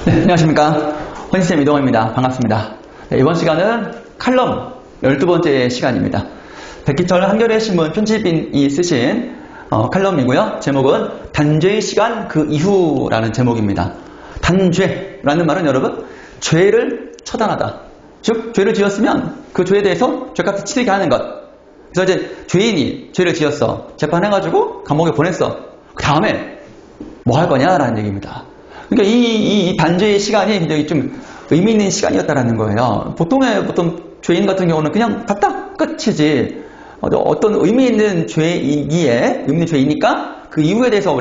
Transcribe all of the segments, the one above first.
네, 안녕하십니까. 헌시쌤 이동호입니다. 반갑습니다. 네, 이번 시간은 칼럼 12번째 시간입니다. 백기철 한겨레 신문 편집인이 쓰신 칼럼이고요. 제목은 단죄의 시간 그 이후라는 제목입니다. 단죄라는 말은 여러분, 죄를 처단하다. 즉, 죄를 지었으면 그 죄에 대해서 죄값을 치르게 하는 것. 그래서 이제 죄인이 죄를 지었어. 재판해가지고 감옥에 보냈어. 그 다음에 뭐 할 거냐라는 얘기입니다. 그러니까 이 단죄의 시간이 굉장히 좀 의미 있는 시간이었다라는 거예요. 보통 죄인 같은 경우는 그냥 갔다 끝이지 어떤 의미 있는 죄이기에 의미 있는 죄이니까 그 이후에 대해서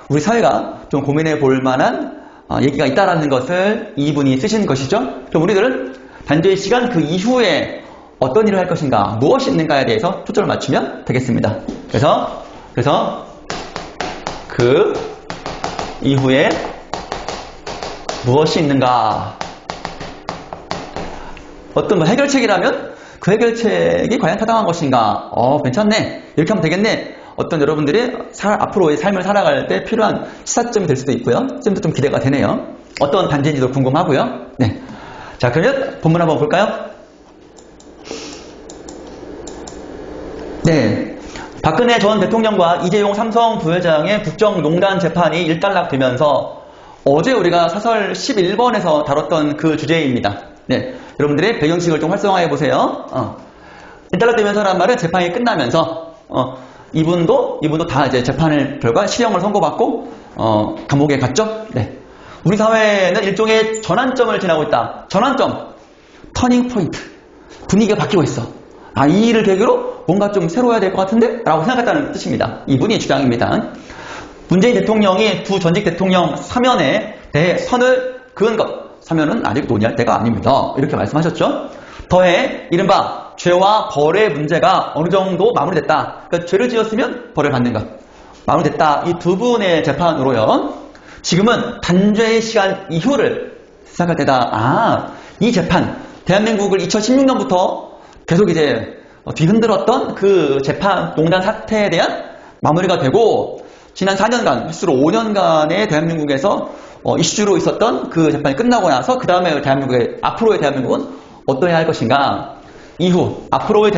우리 사회가 좀 고민해 볼 만한 얘기가 있다라는 것을 이분이 쓰신 것이죠. 그럼 우리들은 단죄의 시간 그 이후에 어떤 일을 할 것인가, 무엇이 있는가에 대해서 초점을 맞추면 되겠습니다. 그래서 그 이후에 무엇이 있는가? 어떤 해결책이라면 그 해결책이 과연 타당한 것인가? 괜찮네. 이렇게 하면 되겠네. 어떤 여러분들이 앞으로의 삶을 살아갈 때 필요한 시사점이 될 수도 있고요. 쌤도 좀 기대가 되네요. 어떤 단지인지도 궁금하고요. 네. 자, 그러면 본문 한번 볼까요? 네. 박근혜 전 대통령과 이재용 삼성 부회장의 국정농단 재판이 일단락되면서 어제 우리가 사설 11번에서 다뤘던 그 주제입니다. 네, 여러분들의 배경식을 좀 활성화해 보세요. 일단락되면서란 말은 재판이 끝나면서 이분도 다 이제 재판을 결과 실형을 선고받고 감옥에 갔죠. 네, 우리 사회는 일종의 전환점을 지나고 있다. 전환점, 터닝 포인트. 분위기가 바뀌고 있어. 이 일을 계기로 뭔가 좀 새로워야 될 것 같은데? 라고 생각했다는 뜻입니다. 이분이 주장입니다. 문재인 대통령이 두 전직 대통령 사면에 대해 선을 그은 것. 사면은 아직 논의할 때가 아닙니다. 이렇게 말씀하셨죠. 더해 이른바 죄와 벌의 문제가 어느 정도 마무리됐다. 그러니까 죄를 지었으면 벌을 받는 것. 마무리됐다. 이 두 분의 재판으로요. 지금은 단죄의 시간 이후를 생각할 때다. 이 재판, 대한민국을 2016년부터 계속 이제 뒤흔들었던 그 재판 농단 사태에 대한 마무리가 되고 지난 4년간, 횟수로 5년간의 대한민국에서 이슈로 있었던 그 재판이 끝나고 나서 그 다음에 앞으로의 대한민국은 어떠해야 할 것인가? 이후 앞으로의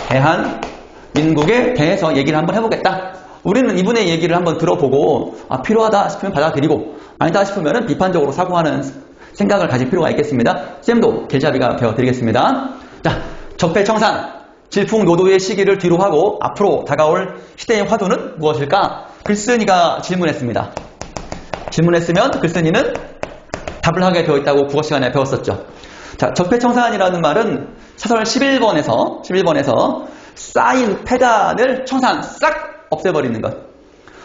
대한민국에 대해서 얘기를 한번 해보겠다. 우리는 이분의 얘기를 한번 들어보고 필요하다 싶으면 받아들이고 아니다 싶으면 비판적으로 사고하는 생각을 가질 필요가 있겠습니다. 쌤도 계좌비가 되어드리겠습니다. 자, 적폐청산, 질풍노도의 시기를 뒤로 하고 앞으로 다가올 시대의 화두는 무엇일까? 글쓴이가 질문했습니다. 질문했으면 글쓴이는 답을 하게 되어 있다고 국어 시간에 배웠었죠. 자, 적폐청산이라는 말은 사설 11번에서 쌓인 폐단을 청산, 싹 없애버리는 것.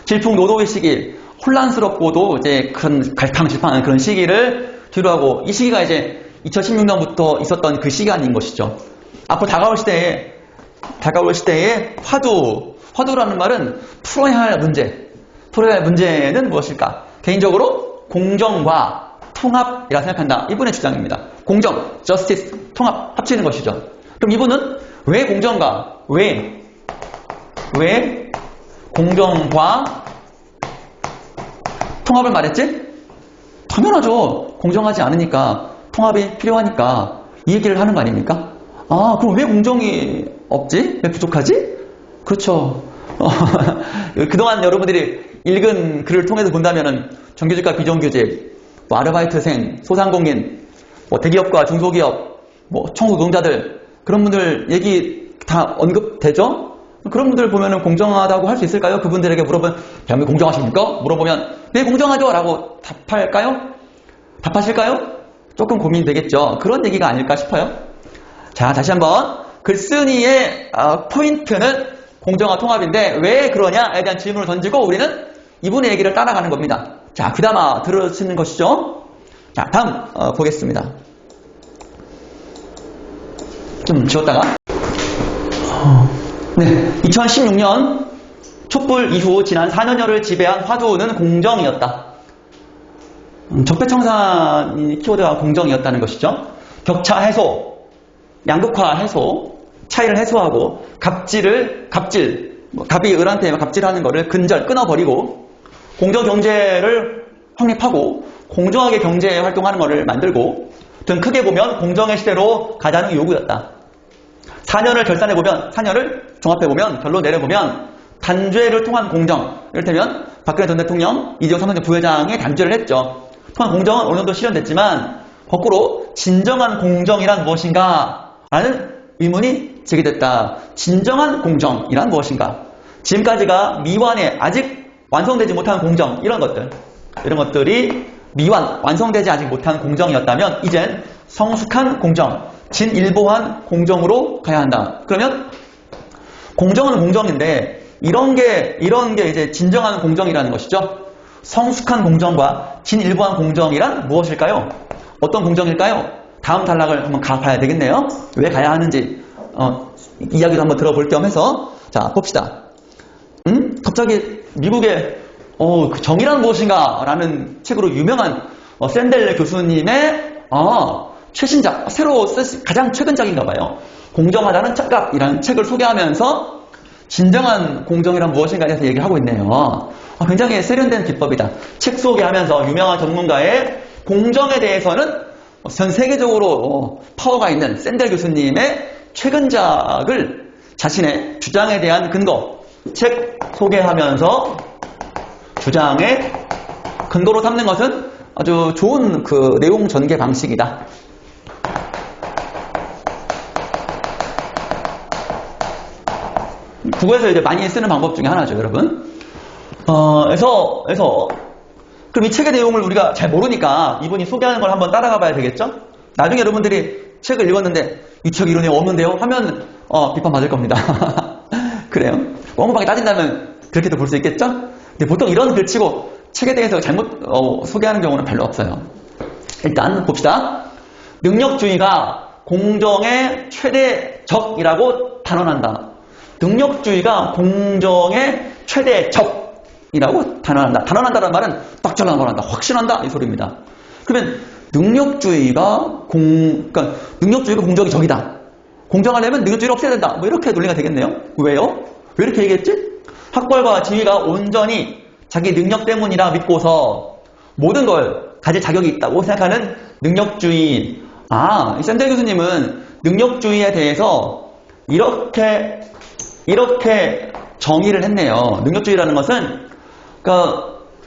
질풍노도의 시기, 혼란스럽고도 이제 큰 갈팡질팡한 그런 시기를 뒤로 하고 이 시기가 이제 2016년부터 있었던 그 시간인 것이죠. 앞으로 다가올 시대의 화두라는 말은 풀어야 할 문제는 무엇일까? 개인적으로 공정과 통합이라 생각한다. 이분의 주장입니다. 공정, justice, 통합, 합치는 것이죠. 그럼 이분은 왜 공정과 통합을 말했지? 당연하죠. 공정하지 않으니까 통합이 필요하니까 이 얘기를 하는 거 아닙니까? 그럼 왜 공정이 없지? 왜 부족하지? 그렇죠. 그동안 여러분들이 읽은 글을 통해서 본다면은 정규직과 비정규직, 아르바이트생, 소상공인, 대기업과 중소기업, 청소노동자들 그런 분들 얘기 다 언급되죠? 그런 분들 보면은 공정하다고 할 수 있을까요? 그분들에게 물어보면 대한민국 공정하십니까? 물어보면 네 공정하죠 라고 답하실까요? 조금 고민되겠죠. 그런 얘기가 아닐까 싶어요. 자, 다시 한번 글쓴이의 포인트는 공정과 통합인데 왜 그러냐에 대한 질문을 던지고 우리는 이분의 얘기를 따라가는 겁니다. 자, 귀담아 들으시는 것이죠. 자, 다음 보겠습니다. 좀 지웠다가 네, 2016년 촛불 이후 지난 4년여를 지배한 화두는 공정이었다. 적폐청산 키워드가 공정이었다는 것이죠. 격차 해소, 양극화 해소, 차이를 해소하고 갑질, 갑이 을한테 갑질하는 거를 끊어버리고 공정경제를 확립하고 공정하게 경제 활동하는 거를 만들고 등 크게 보면 공정의 시대로 가자는 요구였다. 4년을 결산해보면 4년을 종합해보면 결론 내려보면 단죄를 통한 공정, 이를테면 박근혜 전 대통령, 이재용 삼성전자 부회장이 단죄를 했죠. 통한 공정은 어느 정도 실현됐지만 거꾸로 진정한 공정이란 무엇인가? 라는 의문이 제기됐다. 진정한 공정이란 무엇인가? 지금까지가 미완의 아직 완성되지 못한 공정, 이런 것들이 완성되지 아직 못한 공정이었다면 이젠 성숙한 공정, 진일보한 공정으로 가야 한다. 그러면 공정은 공정인데 이런 게 이제 진정한 공정이라는 것이죠. 성숙한 공정과 진일보한 공정이란 무엇일까요? 어떤 공정일까요? 다음 단락을 한번 가봐야 되겠네요. 왜 가야 하는지 이야기도 한번 들어볼 겸 해서 자 봅시다. 갑자기 미국의 그 정의란 무엇인가 라는 책으로 유명한 샌델 교수님의 최신작, 가장 최근작인가 봐요. 공정하다는 착각이라는 책을 소개하면서 진정한 공정이란 무엇인가에 대해서 얘기를 하고 있네요. 굉장히 세련된 기법이다. 책 소개하면서 유명한 전문가의 공정에 대해서는 전 세계적으로 파워가 있는 샌델 교수님의 최근작을 자신의 주장에 대한 근거, 책 소개하면서 주장의 근거로 삼는 것은 아주 좋은 그 내용 전개 방식이다. 국어에서 이제 많이 쓰는 방법 중에 하나죠, 여러분. 그럼 이 책의 내용을 우리가 잘 모르니까 이분이 소개하는 걸 한번 따라가 봐야 되겠죠? 나중에 여러분들이 책을 읽었는데 이 책 이런 내용 없는데요? 하면 비판 받을 겁니다. 그래요. 꼼꼼하게 따진다면 그렇게도 볼 수 있겠죠? 근데 보통 이런 글치고 책에 대해서 잘못 소개하는 경우는 별로 없어요. 일단 봅시다. 능력주의가 공정의 최대적이라고 단언한다. 능력주의가 공정의 최대적이라고 단언한다. 단언한다는 말은 딱 잘라버린다. 확신한다. 이 소리입니다. 그러면 능력주의가 공정이 적이다. 공정하려면 능력주의를 없애야 된다. 뭐 이렇게 논리가 되겠네요. 왜요? 왜 이렇게 얘기했지? 학벌과 지위가 온전히 자기 능력 때문이라 믿고서 모든 걸 가질 자격이 있다고 생각하는 능력주의. 이 샌델 교수님은 능력주의에 대해서 이렇게 정의를 했네요. 능력주의라는 것은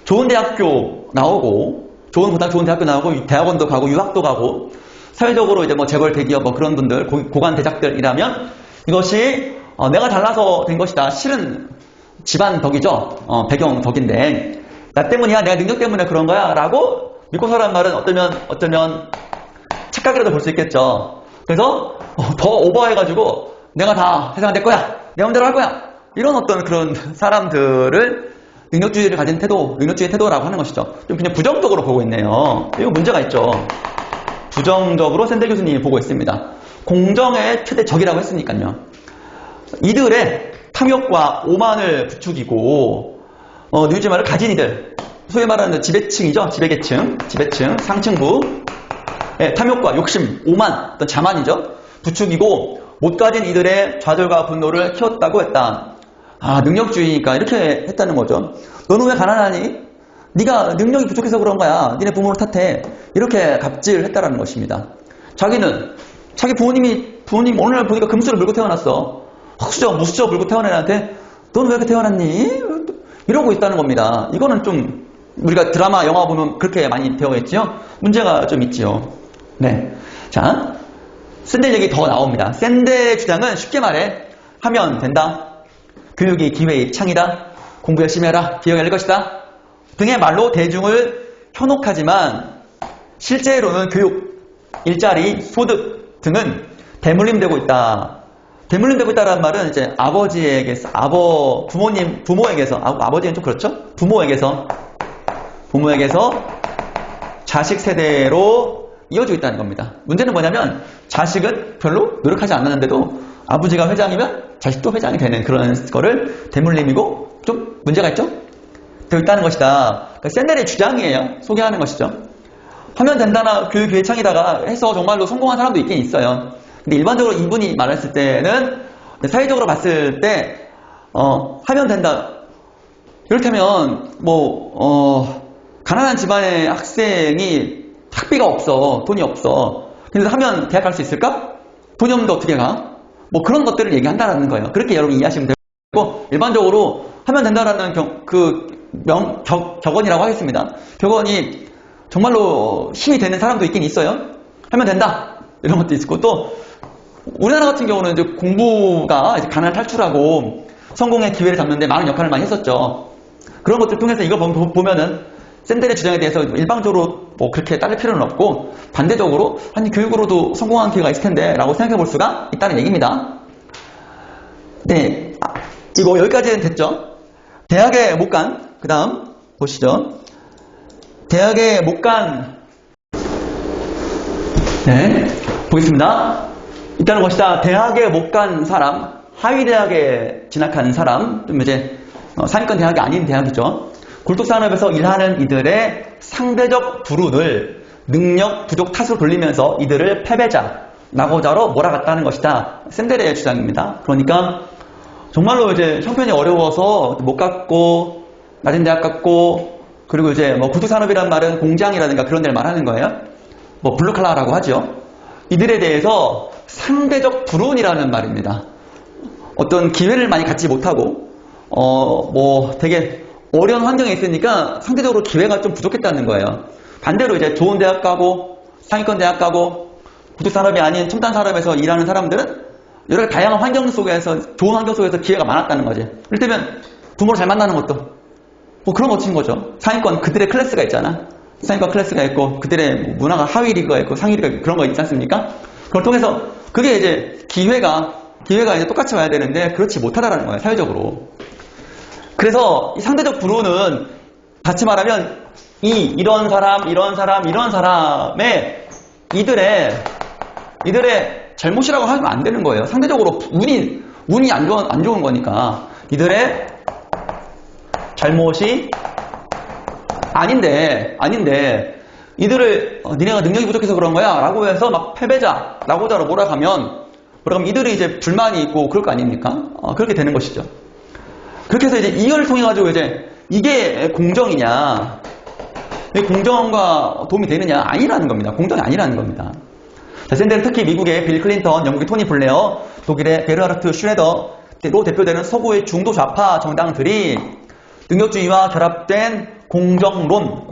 좋은 대학교 나오고 좋은 대학교 나오고 대학원도 가고 유학도 가고 사회적으로 이제 재벌 대기업 그런 분들 고관 대작들이라면 이것이 내가 잘나서 된 것이다. 실은 집안 덕이죠. 배경 덕인데 나 때문이야. 내가 능력 때문에 그런 거야. 라고 믿고서란 말은 어쩌면 착각이라도 볼 수 있겠죠. 그래서 더 오버해가지고 내가 다 세상 내 거야. 내 마음대로 할 거야. 이런 어떤 그런 사람들을 능력주의를 가진 태도, 능력주의 태도라고 하는 것이죠. 좀 그냥 부정적으로 보고 있네요. 이거 문제가 있죠. 부정적으로 샌델 교수님이 보고 있습니다. 공정의 최대적이라고 했으니까요. 이들의 탐욕과 오만을 부추기고 요즘말을 가진 이들, 소위 말하는 지배층이죠. 지배계층, 상층부 탐욕과 욕심, 오만, 어떤 자만이죠. 부추기고 못 가진 이들의 좌절과 분노를 키웠다고 했다. 능력주의니까 이렇게 했다는 거죠. 너는 왜 가난하니? 네가 능력이 부족해서 그런 거야. 니네 부모를 탓해. 이렇게 갑질했다라는 것입니다. 자기는 자기 부모님 오늘 보니까 금수를 물고 태어났어. 흑수저, 무수저 물고 태어난 애한테 너는 왜 이렇게 태어났니? 이러고 있다는 겁니다. 이거는 좀 우리가 드라마, 영화 보면 그렇게 많이 배워했지요. 문제가 좀 있지요. 네. 자, 샌델 얘기 더 나옵니다. 샌델의 주장은 쉽게 말해 하면 된다. 교육이 기회의 창이다. 공부 열심히 해라. 기회가 열릴 것이다. 등의 말로 대중을 현혹하지만 실제로는 교육, 일자리, 소득 등은 대물림되고 있다. 대물림되고 있다는 말은 이제 아버지에게서, 부모에게서, 아버지는 좀 그렇죠? 부모에게서 자식 세대로 이어지고 있다는 겁니다. 문제는 뭐냐면 자식은 별로 노력하지 않았는데도 아버지가 회장이면 자식도 회장이 되는 그런 거를 대물림이고 좀 문제가 있죠? 되어 있다는 것이다. 그러니까 샌델의 주장이에요. 소개하는 것이죠. 하면 된다나 교육 기회 창이다가 해서 정말로 성공한 사람도 있긴 있어요. 근데 일반적으로 이분이 말했을 때는 사회적으로 봤을 때 하면 된다. 이렇다면, 가난한 집안의 학생이 학비가 없어. 돈이 없어. 그래서 하면 대학 갈 수 있을까? 돈이 없는데 어떻게 가? 그런 것들을 얘기한다라는 거예요. 그렇게 여러분 이해하시면 되고, 일반적으로 하면 된다라는 격언이라고 하겠습니다. 격언이 정말로 힘이 되는 사람도 있긴 있어요. 하면 된다. 이런 것도 있고, 또, 우리나라 같은 경우는 이제 공부가 이제 가난 탈출하고 성공의 기회를 잡는데 많은 역할을 많이 했었죠. 그런 것들 통해서 이거 보면은 샌델의 주장에 대해서 일방적으로 그렇게 따를 필요는 없고 반대적으로 아니 교육으로도 성공한 기회가 있을 텐데 라고 생각해 볼 수가 있다는 얘기입니다. 네, 이거 여기까지는 됐죠. 대학에 못 간, 그 다음 보시죠. 대학에 못 간, 네, 보겠습니다. 일단은 봅시다. 대학에 못 간 사람, 하위 대학에 진학한 사람, 좀 이제 상위권 대학이 아닌 대학이죠. 굴뚝산업에서 일하는 이들의 상대적 불운을 능력 부족 탓으로 돌리면서 이들을 패배자, 낙오자로 몰아갔다는 것이다. 샌델의 주장입니다. 그러니까 정말로 이제 형편이 어려워서 못 갔고 낮은 대학 갔고 그리고 이제 굴뚝산업이란 말은 공장이라든가 그런 데를 말하는 거예요. 블루칼라라고 하죠. 이들에 대해서 상대적 불운이라는 말입니다. 어떤 기회를 많이 갖지 못하고 되게 어려운 환경에 있으니까 상대적으로 기회가 좀 부족했다는 거예요. 반대로 이제 좋은 대학 가고 상위권 대학 가고 굴뚝산업이 아닌 첨단 산업에서 일하는 사람들은 여러 다양한 환경 속에서 좋은 환경 속에서 기회가 많았다는 거지. 이를테면 부모를 잘 만나는 것도 그런 것인 거죠. 상위권 그들의 클래스가 있잖아. 상위권 클래스가 있고 그들의 문화가 하위 리그가 있고 상위 리그가 그런 거 있지 않습니까? 그걸 통해서 그게 이제 기회가 이제 똑같이 와야 되는데 그렇지 못하다라는 거예요. 사회적으로. 그래서 이 상대적 불운은 다시 말하면 이런 사람의 이들의 잘못이라고 하면 안 되는 거예요. 상대적으로 운이 안 좋은 거니까 이들의 잘못이 아닌데 이들을 니네가 능력이 부족해서 그런 거야 라고 해서 막 패배자, 낙오자로 몰아가면 이들이 이제 불만이 있고 그럴 거 아닙니까? 그렇게 되는 것이죠. 그렇게 해서 이제 이걸 통해 가지고 이제 이게 공정이냐, 공정과 도움이 되느냐 아니라는 겁니다. 공정이 아니라는 겁니다. 자, 샌델은 특히 미국의 빌 클린턴, 영국의 토니 블레어, 독일의 베르하르트 슈레더로 대표되는 서구의 중도 좌파 정당들이 능력주의와 결합된 공정론,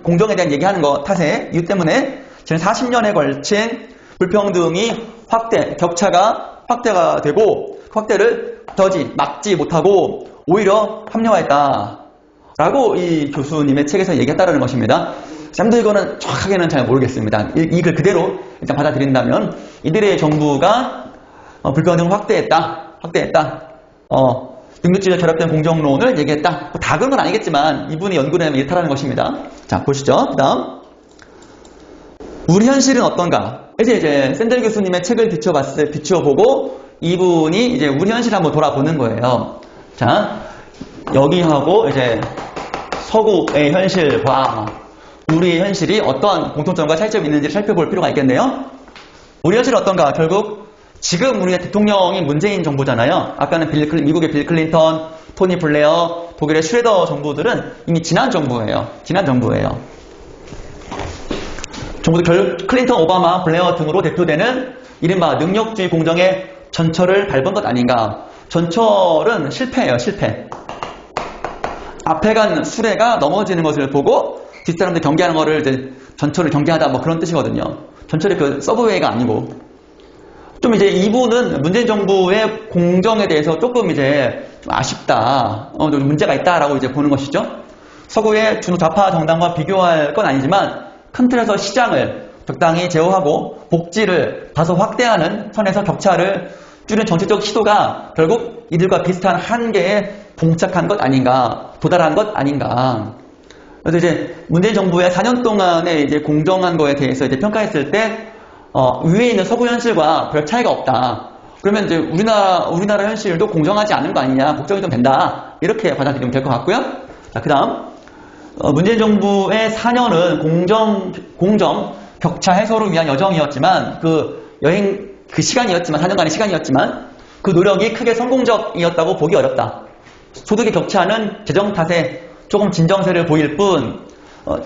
공정에 대한 얘기하는 것 탓에 이유 때문에 지난 40년에 걸친 불평등이 격차가 확대가 되고 그 확대를 더지 막지 못하고 오히려 합리화했다. 라고 이 교수님의 책에서 얘기했다는 것입니다. 쌤도 이거는 정확하게는 잘 모르겠습니다. 이 글 그대로 일단 받아들인다면 이들의 정부가 불평등을 확대했다. 능력주의와 결합된 공정론을 얘기했다. 다 그런 건 아니겠지만 이분이 연구를 하면 이렇다는 것입니다. 자, 보시죠. 그 다음 우리 현실은 어떤가? 이제 샌델 교수님의 책을 비추어보고 이분이 이제 우리 현실을 한번 돌아보는 거예요. 자, 여기하고 이제 서구의 현실과 우리의 현실이 어떠한 공통점과 차이점이 있는지를 살펴볼 필요가 있겠네요. 우리 현실은 어떤가? 결국 지금 우리의 대통령이 문재인 정부잖아요. 아까는 미국의 빌 클린턴, 토니 블레어, 독일의 슈레더 정부들은 이미 지난 정부예요. 정부들 클린턴, 오바마, 블레어 등으로 대표되는 이른바 능력주의 공정의 전철을 밟은 것 아닌가. 전철은 실패예요. 실패. 앞에 간 수레가 넘어지는 것을 보고 뒷사람들 경계하는 거를 이제 전철을 경계하다 그런 뜻이거든요. 전철이 그 서브웨이가 아니고. 좀 이제 이분은 문재인 정부의 공정에 대해서 조금 이제 좀 아쉽다. 좀 문제가 있다라고 이제 보는 것이죠. 서구의 중도 좌파 정당과 비교할 건 아니지만 큰 틀에서 시장을 적당히 제어하고 복지를 다소 확대하는 선에서 격차를 줄이는 정책적 시도가 결국 이들과 비슷한 한계에 봉착한 것 아닌가, 도달한 것 아닌가. 그래서 이제 문재인 정부의 4년 동안의 이제 공정한 거에 대해서 이제 평가했을 때 위에 있는 서구 현실과 별 차이가 없다. 그러면 이제 우리나라 현실도 공정하지 않은 거 아니냐, 걱정이 좀 된다. 이렇게 받아들이면 될 것 같고요. 자, 그다음 문재인 정부의 4년은 공정 격차 해소를 위한 여정이었지만 그 시간이었지만 4년간의 시간이었지만 그 노력이 크게 성공적이었다고 보기 어렵다. 소득의 격차는 재정 탓에 조금 진정세를 보일 뿐,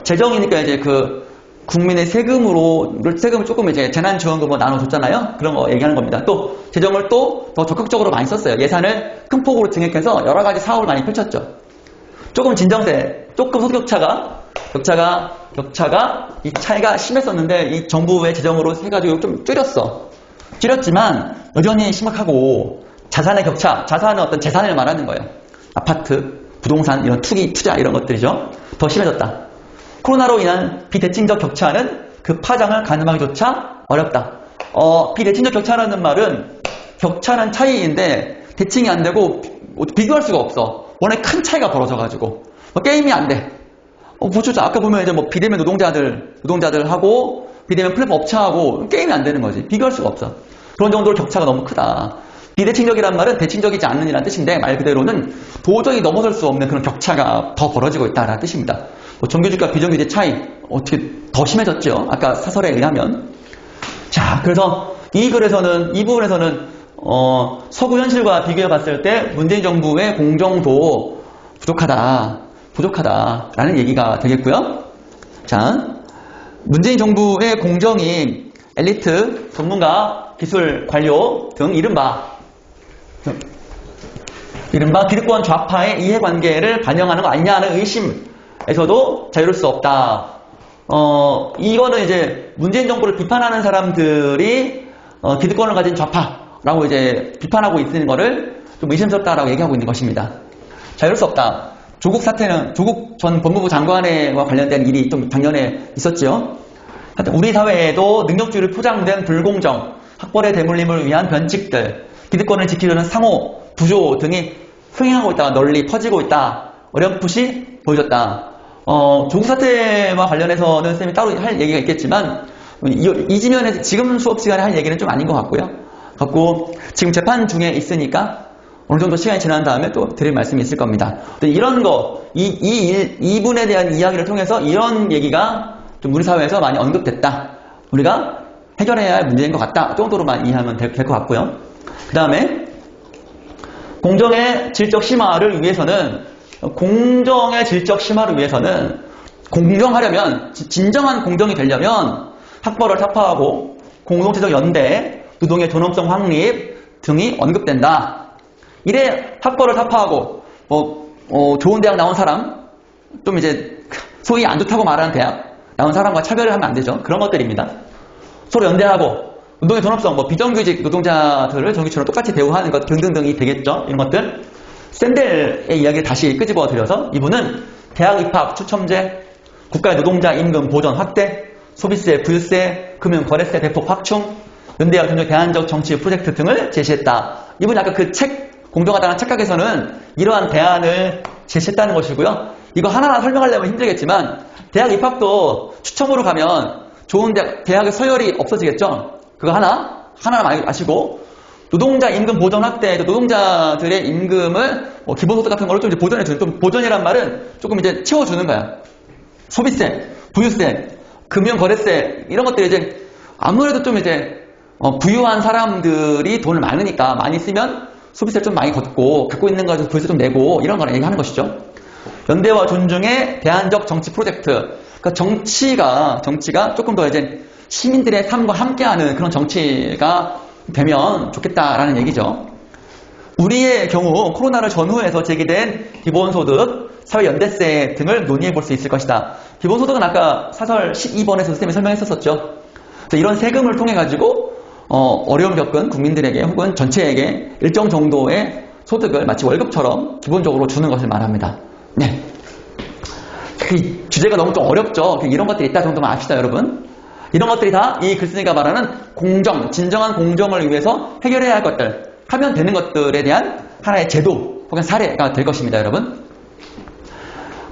재정이니까 이제 그 국민의 세금을 조금 이제 재난지원금으로 나눠줬잖아요. 그런 거 얘기하는 겁니다. 또 재정을 또 더 적극적으로 많이 썼어요. 예산을 큰 폭으로 증액해서 여러 가지 사업을 많이 펼쳤죠. 조금 진정세, 조금 소득 격차가 이 차이가 심했었는데 이 정부의 재정으로 해가지고 좀 줄였지만 여전히 심각하고 자산의 격차, 자산은 어떤 재산을 말하는 거예요. 아파트, 부동산, 이런 투자 이런 것들이죠. 더 심해졌다. 코로나로 인한 비대칭적 격차는 그 파장을 가늠하기조차 어렵다. 비대칭적 격차라는 말은 격차는 차이인데 대칭이 안 되고 비교할 수가 없어. 워낙 큰 차이가 벌어져가지고 게임이 안 돼. 보죠. 아까 보면 이제 뭐 비대면 노동자들하고 비대면 플랫폼 업체하고 게임이 안 되는 거지. 비교할 수가 없어. 그런 정도로 격차가 너무 크다. 비대칭적이란 말은 대칭적이지 않는 이라는 뜻인데 말 그대로는 도저히 넘어설 수 없는 그런 격차가 더 벌어지고 있다라는 뜻입니다. 정규직과 비정규직 차이 어떻게 더 심해졌죠? 아까 사설에 의하면. 자, 그래서 이 부분에서는 서구 현실과 비교해 봤을 때 문재인 정부의 공정도 부족하다라는 얘기가 되겠고요. 자, 문재인 정부의 공정이 엘리트, 전문가, 기술, 관료 등 이른바 기득권 좌파의 이해관계를 반영하는 거 아니냐는 의심에서도 자유로울 수 없다. 이거는 이제 문재인 정부를 비판하는 사람들이 기득권을 가진 좌파라고 이제 비판하고 있는 거를 좀 의심스럽다라고 얘기하고 있는 것입니다. 자유로울 수 없다. 조국 전 법무부 장관과 관련된 일이 좀 작년에 있었죠. 우리 사회에도 능력주의를 포장된 불공정, 학벌의 대물림을 위한 변칙들, 기득권을 지키려는 상호, 부조 등이 흥행하고 있다가 널리 퍼지고 있다. 어렴풋이 보여졌다. 조국 사태와 관련해서는 쌤이 따로 할 얘기가 있겠지만 이 지면에 지금 수업 시간에 할 얘기는 좀 아닌 것 같고요. 지금 재판 중에 있으니까 어느 정도 시간이 지난 다음에 또 드릴 말씀이 있을 겁니다. 이런 거, 이 분에 대한 이야기를 통해서 이런 얘기가 좀 우리 사회에서 많이 언급됐다. 우리가 해결해야 할 문제인 것 같다 정도로만 이해하면 될 것 같고요. 그 다음에 공정의 질적 심화를 위해서는 공정하려면 진정한 공정이 되려면 학벌을 타파하고 공동체적 연대, 노동의 존엄성 확립 등이 언급된다. 이래 학벌을 타파하고 좋은 대학 나온 사람, 좀 이제 소위 안 좋다고 말하는 대학 나온 사람과 차별을 하면 안 되죠. 그런 것들입니다. 서로 연대하고 노동의 존엄성, 비정규직 노동자들을 정규직처럼 똑같이 대우하는 것 등등등이 되겠죠. 이런 것들. 샌델의 이야기를 다시 끄집어 드려서 이분은 대학 입학 추첨제, 국가의 노동자 임금 보전 확대, 소비세, 부유세, 금융 거래세 대폭 확충, 연대와 경제 대안적 정치 프로젝트 등을 제시했다. 이분이 아까 그 공정하다는 착각에서는 이러한 대안을 제시했다는 것이고요. 이거 하나하나 설명하려면 힘들겠지만 대학 입학도 추첨으로 가면 좋은 대학의 서열이 없어지겠죠. 그거 하나 많이 아시고, 노동자 임금 보전 확대, 노동자들의 임금을 기본소득 같은 걸로 좀 이제 보전해주는, 좀 보전이란 말은 조금 이제 채워주는 거야. 소비세, 부유세, 금융거래세 이런 것들이 이제 아무래도 좀 이제 부유한 사람들이 돈을 많으니까 많이 쓰면 소비세를 좀 많이 걷고 갖고 있는 거에서 부유세 좀 내고 이런 거를 얘기하는 것이죠. 연대와 존중의 대안적 정치 프로젝트. 그러니까 정치가 조금 더 이제 시민들의 삶과 함께하는 그런 정치가 되면 좋겠다라는 얘기죠. 우리의 경우 코로나를 전후해서 제기된 기본소득, 사회연대세 등을 논의해 볼 수 있을 것이다. 기본소득은 아까 사설 12번에서 선생님이 설명했었죠. 이런 세금을 통해 가지고 어려움 겪은 국민들에게 혹은 전체에게 일정 정도의 소득을 마치 월급처럼 기본적으로 주는 것을 말합니다. 네. 그 주제가 너무 좀 어렵죠. 이런 것들이 있다 정도만 압시다, 여러분. 이런 것들이 다 이 글쓴이가 말하는 공정, 진정한 공정을 위해서 해결해야 할 것들, 하면 되는 것들에 대한 하나의 제도 혹은 사례가 될 것입니다, 여러분.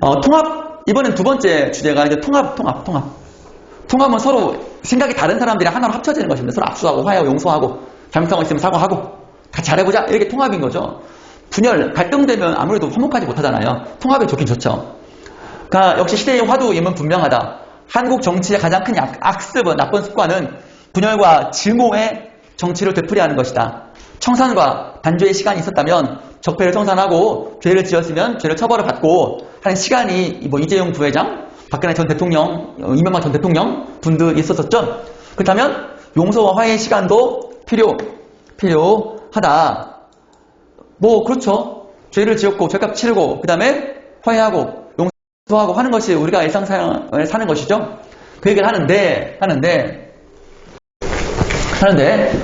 통합, 이번엔 두 번째 주제가 이제 통합은 서로 생각이 다른 사람들이 하나로 합쳐지는 것입니다. 서로 압수하고 화해하고 용서하고 잘못한 거 있으면 사과하고 같이 잘해보자, 이렇게 통합인 거죠. 분열, 갈등되면 아무래도 화목하지 못하잖아요. 통합이 좋긴 좋죠. 그러니까 역시 시대의 화두임은 분명하다. 한국 정치의 가장 큰 악습은, 나쁜 습관은 분열과 증오의 정치를 되풀이하는 것이다. 청산과 단죄의 시간이 있었다면 적폐를 청산하고 죄를 지었으면 죄를 처벌을 받고 하는 시간이 뭐 이재용 부회장, 박근혜 전 대통령, 이명박 전 대통령 분들이 있었었죠. 그렇다면 용서와 화해의 시간도 필요하다. 뭐 그렇죠. 죄를 지었고 죄값 치르고 그 다음에 화해하고 용서하고 하는 것이 우리가 일상생활을 사는 것이죠. 그 얘기를 하는데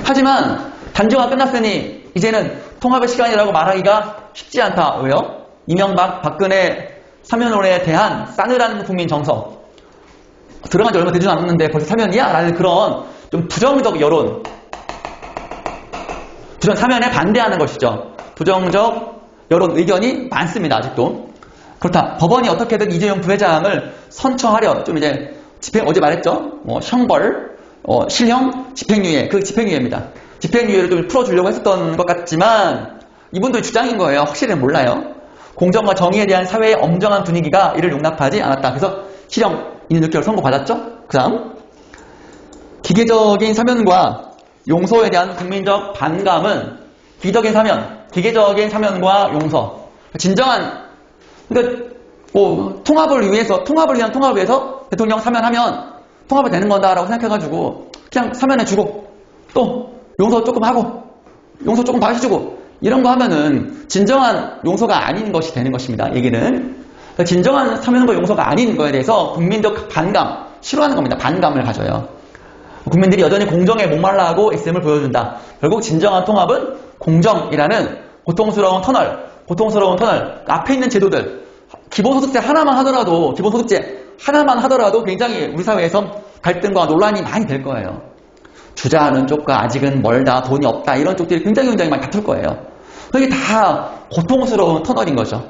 하지만 단죄가 끝났으니 이제는 통합의 시간이라고 말하기가 쉽지 않다. 왜요? 이명박, 박근혜 3년론에 대한 싸늘한 국민 정서. 들어간 지 얼마 되지 않았는데 벌써 3년이야? 라는 그런 좀 부정적 여론. 부정 사면에 반대하는 것이죠. 부정적 여론 의견이 많습니다. 아직도. 그렇다. 법원이 어떻게든 이재용 부회장을 선처하려 좀 이제 어제 말했죠. 뭐 형벌, 실형, 집행유예. 그 집행유예입니다. 집행유예를 좀 풀어주려고 했었던 것 같지만 이분들의 주장인 거예요. 확실히는 몰라요. 공정과 정의에 대한 사회의 엄정한 분위기가 이를 용납하지 않았다. 그래서 실형 2년 6개월 선고받았죠. 그 다음 기계적인 사면과 용서에 대한 국민적 반감은 기계적인 사면과 용서. 진정한 그러니까 통합을 위한 통합을 위해서 대통령 사면하면 통합이 되는 거다라고 생각해가지고 그냥 사면해주고 또 용서 조금 하고 용서 조금 더 해주고 이런 거 하면은 진정한 용서가 아닌 것이 되는 것입니다. 얘기는 그러니까 진정한 사면과 용서가 아닌 거에 대해서 국민적 반감, 싫어하는 겁니다. 반감을 가져요. 국민들이 여전히 공정에 목말라하고 있음을 보여준다. 결국 진정한 통합은 공정이라는 고통스러운 터널 앞에 있는 제도들 기본소득세 하나만 하더라도 굉장히 우리 사회에서 갈등과 논란이 많이 될 거예요. 주자하는 쪽과 아직은 멀다, 돈이 없다 이런 쪽들이 굉장히 많이 다툴 거예요. 그게 다 고통스러운 터널인 거죠.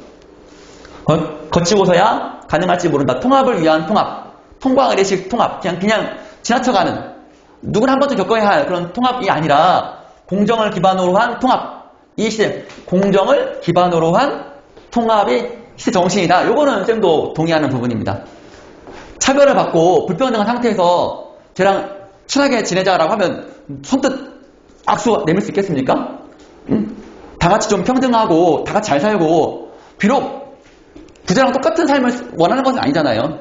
거치고서야 가능할지 모른다. 통합을 위한 통합, 통과 의례식 통합, 그냥 지나쳐가는 누구나 한 번쯤 겪어야 할 그런 통합이 아니라 공정을 기반으로 한 통합. 이 시대 공정을 기반으로 한 통합이 시대 정신이다. 요거는 쌤도 동의하는 부분입니다. 차별을 받고 불평등한 상태에서 쟤랑 친하게 지내자라고 하면 선뜻 악수 내밀 수 있겠습니까? 다 같이 좀 평등하고 다 같이 잘 살고 비록 부자랑 똑같은 삶을 원하는 것은 아니잖아요.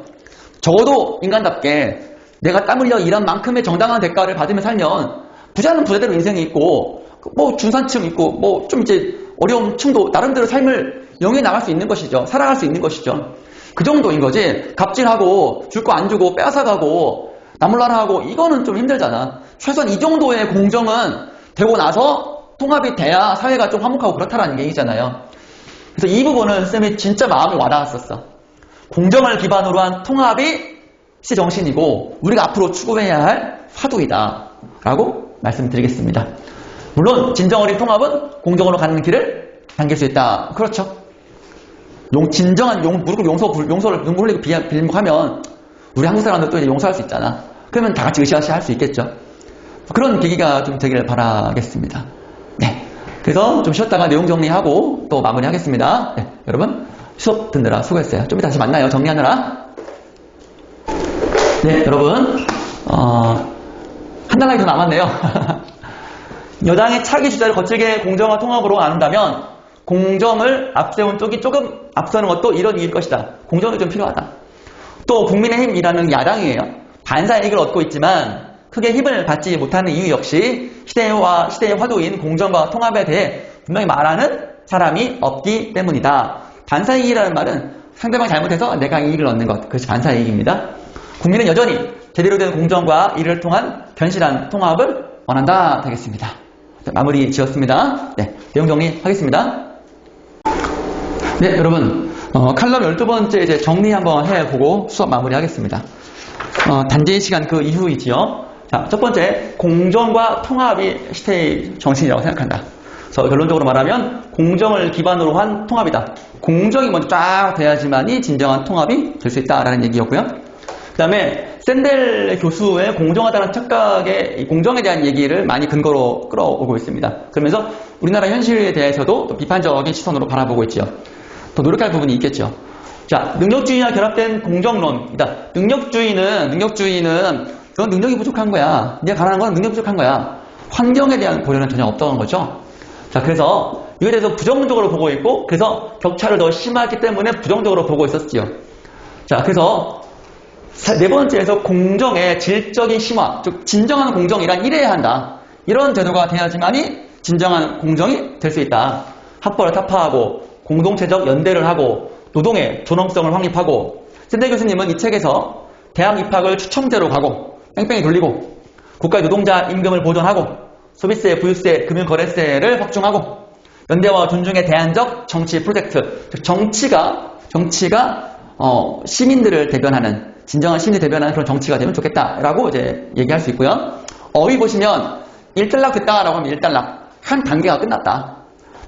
적어도 인간답게 내가 땀 흘려 일한 만큼의 정당한 대가를 받으며 살면 부자는 부자대로 인생이 있고 뭐 중산층 있고 뭐 좀 이제 어려운 층도 나름대로 삶을 영위해 나갈 수 있는 것이죠. 살아갈 수 있는 것이죠. 그 정도인 거지. 갑질하고 줄 거 안 주고 빼앗아가고 나몰라라 하고 이거는 좀 힘들잖아. 최소한 이 정도의 공정은 되고 나서 통합이 돼야 사회가 좀 화목하고 그렇다라는 얘기잖아요. 그래서 이 부분은 쌤이 진짜 마음이 와닿았었어. 공정을 기반으로 한 통합이 시대 정신이고 우리가 앞으로 추구해야 할 화두이다 라고 말씀드리겠습니다. 물론 진정 어린 통합은 공정으로 가는 길을 당길 수 있다. 그렇죠. 진정한 무릎 용서를 눈물 흘리고 빌목하면 우리 한국 사람들도 이제 용서할 수 있잖아. 그러면 다 같이 으쌰으쌰 할 수 있겠죠. 그런 계기가 좀 되기를 바라겠습니다. 네. 그래서 좀 쉬었다가 내용 정리하고 또 마무리하겠습니다. 네. 여러분 수업 듣느라 수고했어요. 좀 이따 다시 만나요. 정리하느라. 네, 여러분 한 달락이 더 남았네요. 여당의 차기 주자를 거칠게 공정한 통합으로 나눈다면 공정을 앞세운 쪽이 조금 앞서는 것도 이런 이유일 것이다. 공정이 좀 필요하다. 또 국민의힘이라는 야당이에요. 반사 이익을 얻고 있지만 크게 힘을 받지 못하는 이유 역시 시대의 화두인 공정과 통합에 대해 분명히 말하는 사람이 없기 때문이다. 반사 이익이라는 말은 상대방이 잘못해서 내가 이익을 얻는 것. 그것이 반사 이익입니다. 국민은 여전히 제대로 된 공정과 이를 통한 견실한 통합을 원한다. 되겠습니다. 마무리 지었습니다. 네, 내용 정리하겠습니다. 네, 여러분 칼럼 12번째 이제 정리 한번 해보고 수업 마무리하겠습니다. 단제의 시간 그 이후이지요. 자, 첫 번째 공정과 통합이 시대의 정신이라고 생각한다. 그래서 결론적으로 말하면 공정을 기반으로 한 통합이다. 공정이 먼저 쫙 돼야지만이 진정한 통합이 될 수 있다라는 얘기였고요. 그 다음에 샌델 교수의 공정하다는 착각의 공정에 대한 얘기를 많이 근거로 끌어오고 있습니다. 그러면서 우리나라 현실에 대해서도 또 비판적인 시선으로 바라보고 있죠. 더 노력할 부분이 있겠죠. 자, 능력주의와 결합된 공정론이다. 능력주의는 그건 능력이 부족한 거야. 네가 가난한 건 능력 부족한 거야. 환경에 대한 고려는 전혀 없던 거죠. 자, 그래서 이거에 대해서 부정적으로 보고 있고, 그래서 격차를 더 심하기 때문에 부정적으로 보고 있었지요. 자, 그래서 네 번째에서 공정의 질적인 심화, 즉 진정한 공정이란 이래야 한다. 이런 제도가 돼야지만이 진정한 공정이 될 수 있다. 학벌을 타파하고 공동체적 연대를 하고 노동의 존엄성을 확립하고, 샌델 교수님은 이 책에서 대학 입학을 추첨제로 가고 뺑뺑이 돌리고 국가의 노동자 임금을 보존하고 소비세, 부유세, 금융거래세를 확충하고 연대와 존중의 대안적 정치 프로젝트, 즉 정치가 시민들을 대변하는, 진정한 시민을 대변하는 그런 정치가 되면 좋겠다라고 이제 얘기할 수 있고요. 어휘 보시면 1단락 됐다라고 하면 1단락, 한 단계가 끝났다.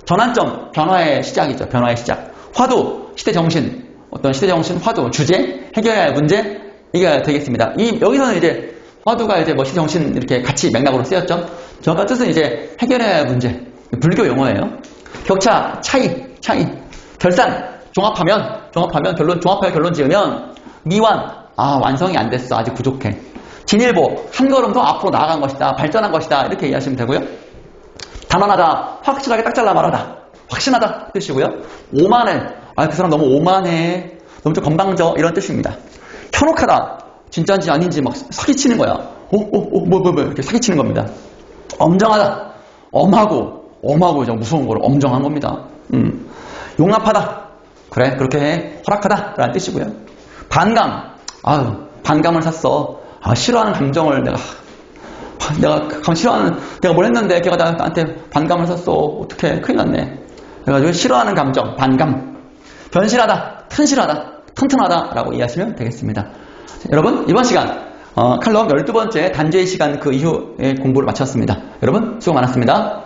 전환점, 변화의 시작이죠. 변화의 시작. 화두, 시대정신, 어떤 시대정신, 화두, 주제, 해결해야 할 문제, 이게 되겠습니다. 여기서는 이제 화두가 이제 뭐 시대정신 이렇게 같이 맥락으로 쓰였죠. 정확한 뜻은 이제 해결해야 할 문제. 불교 용어예요. 격차, 차이. 결산, 종합하면 종합하여 결론 지으면 미완, 완성이 안 됐어. 아직 부족해. 진일보, 한 걸음 더 앞으로 나아간 것이다. 발전한 것이다. 이렇게 이해하시면 되고요. 단언하다, 확실하게 딱 잘라 말하다. 확신하다 뜻이고요. 오만해, 그 사람 너무 오만해, 너무 좀 건방져, 이런 뜻입니다. 현혹하다, 진짜인지 아닌지 막 사기치는 거야. 이렇게 사기치는 겁니다. 엄정하다, 엄하고 좀 무서운 거로 엄정한 겁니다. 용납하다, 그래 그렇게 해, 허락하다 라는 뜻이고요. 반감, 반감을 샀어. 싫어하는 감정을 내가 싫어하는, 내가 뭘 했는데 걔가 나한테 반감을 샀어. 어떡해, 큰일 났네. 그래가지고 싫어하는 감정, 반감. 변실하다, 튼튼하다 라고 이해하시면 되겠습니다. 여러분, 이번 시간 칼럼 12번째 단죄의 시간 그 이후의 공부를 마쳤습니다. 여러분 수고 많았습니다.